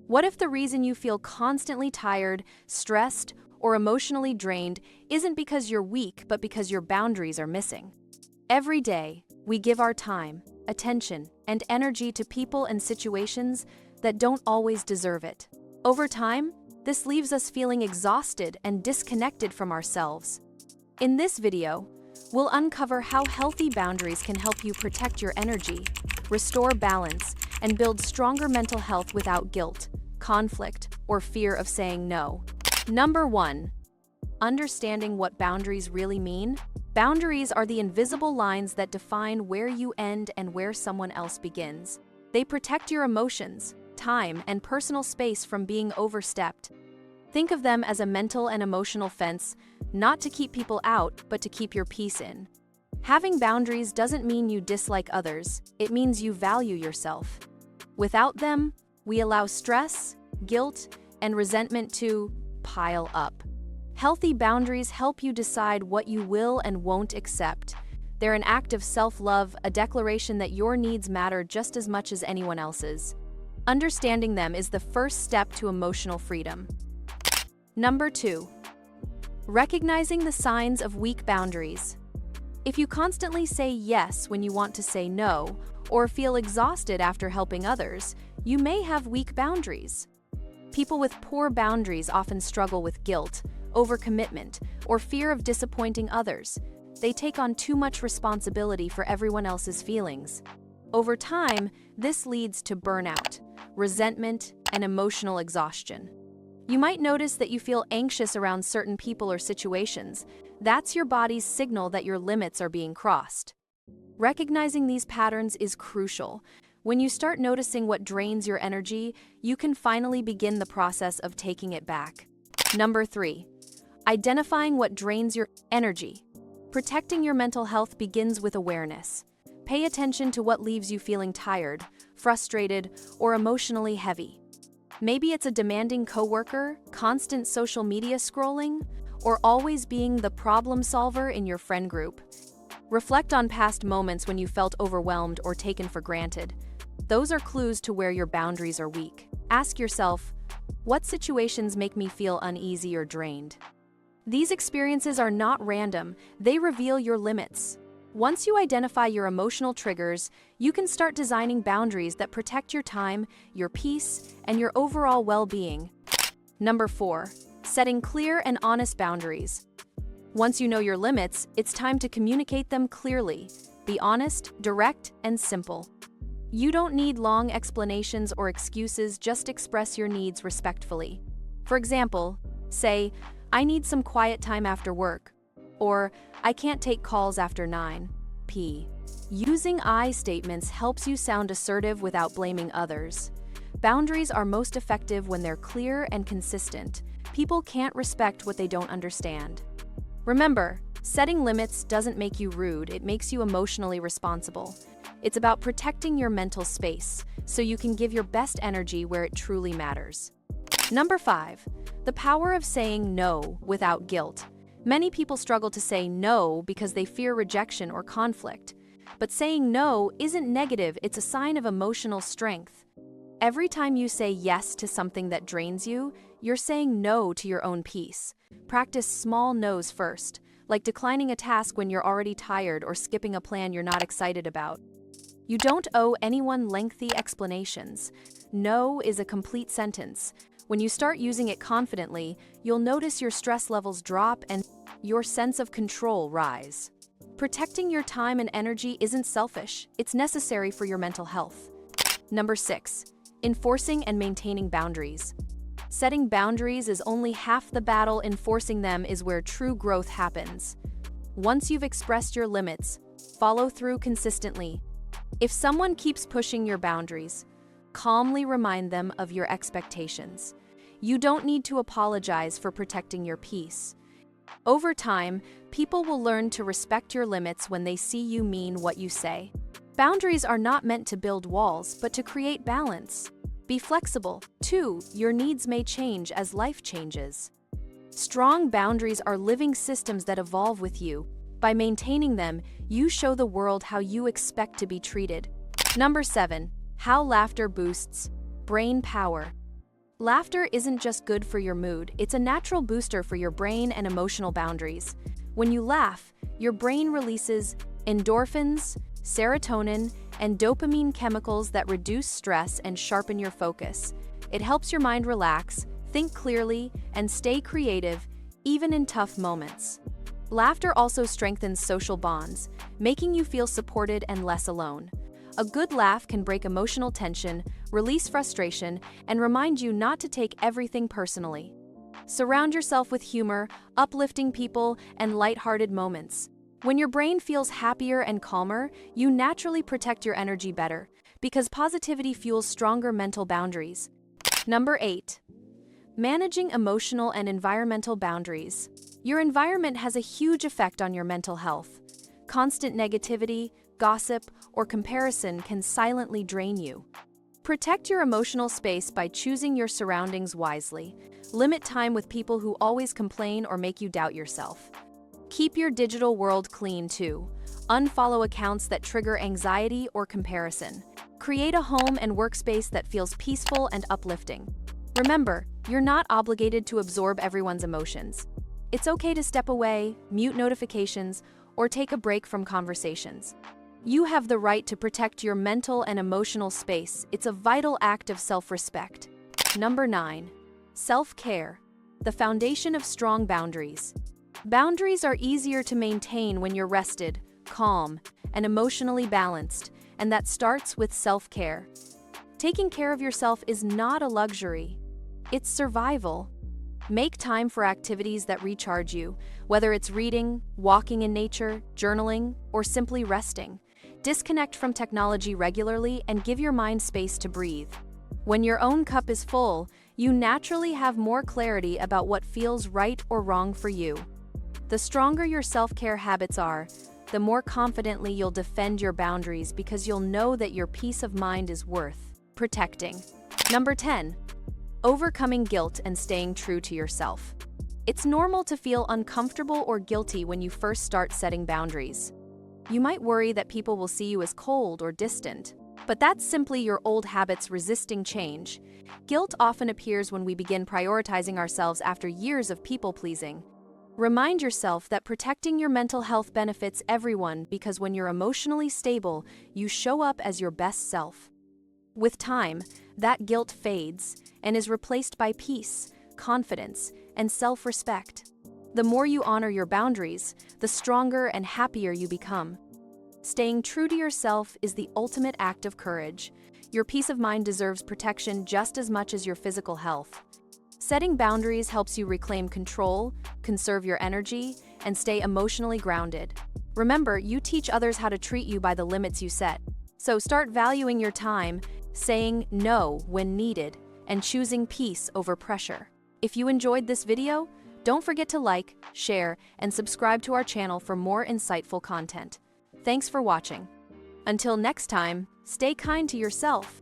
What if the reason you feel constantly tired, stressed, or emotionally drained isn't because you're weak, but because your boundaries are missing? Every day, we give our time, attention, and energy to people and situations that don't always deserve it. Over time, this leaves us feeling exhausted and disconnected from ourselves. In this video, we'll uncover how healthy boundaries can help you protect your energy, restore balance, and build stronger mental health without guilt, conflict, or fear of saying no. Number 1. Understanding what boundaries really mean. Boundaries are the invisible lines that define where you end and where someone else begins. They protect your emotions, time, and personal space from being overstepped. Think of them as a mental and emotional fence, not to keep people out, but to keep your peace in. Having boundaries doesn't mean you dislike others, it means you value yourself. Without them, we allow stress, guilt, and resentment to pile up. Healthy boundaries help you decide what you will and won't accept. They're an act of self-love, a declaration that your needs matter just as much as anyone else's. Understanding them is the first step to emotional freedom. Number 2. Recognizing the signs of weak boundaries. If you constantly say yes when you want to say no, or feel exhausted after helping others, you may have weak boundaries. People with poor boundaries often struggle with guilt, overcommitment, or fear of disappointing others. They take on too much responsibility for everyone else's feelings. Over time, this leads to burnout, resentment, and emotional exhaustion. You might notice that you feel anxious around certain people or situations. That's your body's signal that your limits are being crossed. Recognizing these patterns is crucial. When you start noticing what drains your energy, you can finally begin the process of taking it back. Number 3. Identifying what drains your energy. Protecting your mental health begins with awareness. Pay attention to what leaves you feeling tired, frustrated, or emotionally heavy. Maybe it's a demanding coworker, constant social media scrolling, or always being the problem solver in your friend group. Reflect on past moments when you felt overwhelmed or taken for granted. Those are clues to where your boundaries are weak. Ask yourself, what situations make me feel uneasy or drained? These experiences are not random, they reveal your limits. Once you identify your emotional triggers, you can start designing boundaries that protect your time, your peace, and your overall well-being. Number 4. Setting clear and honest boundaries. Once you know your limits, it's time to communicate them clearly. Be honest, direct, and simple. You don't need long explanations or excuses, just express your needs respectfully. For example, say, "I need some quiet time after work," or "I can't take calls after 9 p.m. Using I statements helps you sound assertive without blaming others. Boundaries are most effective when they're clear and consistent. People can't respect what they don't understand. Remember, setting limits doesn't make you rude, it makes you emotionally responsible. It's about protecting your mental space, so you can give your best energy where it truly matters. Number 5. The power of saying no without guilt. Many people struggle to say no because they fear rejection or conflict. But saying no isn't negative, it's a sign of emotional strength. Every time you say yes to something that drains you, you're saying no to your own peace. Practice small no's first, like declining a task when you're already tired or skipping a plan you're not excited about. You don't owe anyone lengthy explanations. No is a complete sentence. When you start using it confidently, you'll notice your stress levels drop and your sense of control rise. Protecting your time and energy isn't selfish, it's necessary for your mental health. Number 6. Enforcing and maintaining boundaries. Setting boundaries is only half the battle, enforcing them is where true growth happens. Once you've expressed your limits, follow through consistently. If someone keeps pushing your boundaries, calmly remind them of your expectations. You don't need to apologize for protecting your peace. Over time, people will learn to respect your limits when they see you mean what you say. Boundaries are not meant to build walls, but to create balance. Be flexible, too. Your needs may change as life changes. Strong boundaries are living systems that evolve with you. By maintaining them, you show the world how you expect to be treated. Number 7. How laughter boosts brain power. Laughter isn't just good for your mood, it's a natural booster for your brain and emotional boundaries. When you laugh, your brain releases endorphins, serotonin, and dopamine chemicals that reduce stress and sharpen your focus. It helps your mind relax, think clearly, and stay creative, even in tough moments. Laughter also strengthens social bonds, making you feel supported and less alone. A good laugh can break emotional tension, release frustration, and remind you not to take everything personally. Surround yourself with humor, uplifting people, and lighthearted moments. When your brain feels happier and calmer, you naturally protect your energy better, because positivity fuels stronger mental boundaries. Number 8. Managing emotional and environmental boundaries. Your environment has a huge effect on your mental health. Constant negativity, gossip, or comparison can silently drain you. Protect your emotional space by choosing your surroundings wisely. Limit time with people who always complain or make you doubt yourself. Keep your digital world clean too. Unfollow accounts that trigger anxiety or comparison. Create a home and workspace that feels peaceful and uplifting. Remember, you're not obligated to absorb everyone's emotions. It's okay to step away, mute notifications, or take a break from conversations. You have the right to protect your mental and emotional space. It's a vital act of self-respect. Number 9. Self-care. The foundation of strong boundaries. Boundaries are easier to maintain when you're rested, calm, and emotionally balanced, and that starts with self-care. Taking care of yourself is not a luxury. It's survival. Make time for activities that recharge you, whether it's reading, walking in nature, journaling, or simply resting. Disconnect from technology regularly and give your mind space to breathe. When your own cup is full, you naturally have more clarity about what feels right or wrong for you. The stronger your self-care habits are, the more confidently you'll defend your boundaries because you'll know that your peace of mind is worth protecting. Number 10. Overcoming guilt and staying true to yourself. It's normal to feel uncomfortable or guilty when you first start setting boundaries. You might worry that people will see you as cold or distant, but that's simply your old habits resisting change. Guilt often appears when we begin prioritizing ourselves after years of people-pleasing. Remind yourself that protecting your mental health benefits everyone because when you're emotionally stable, you show up as your best self. With time, that guilt fades and is replaced by peace, confidence, and self-respect. The more you honor your boundaries, the stronger and happier you become. Staying true to yourself is the ultimate act of courage. Your peace of mind deserves protection just as much as your physical health. Setting boundaries helps you reclaim control, conserve your energy, and stay emotionally grounded. Remember, you teach others how to treat you by the limits you set. So start valuing your time, saying no when needed, and choosing peace over pressure. If you enjoyed this video, don't forget to like, share, and subscribe to our channel for more insightful content. Thanks for watching. Until next time, stay kind to yourself.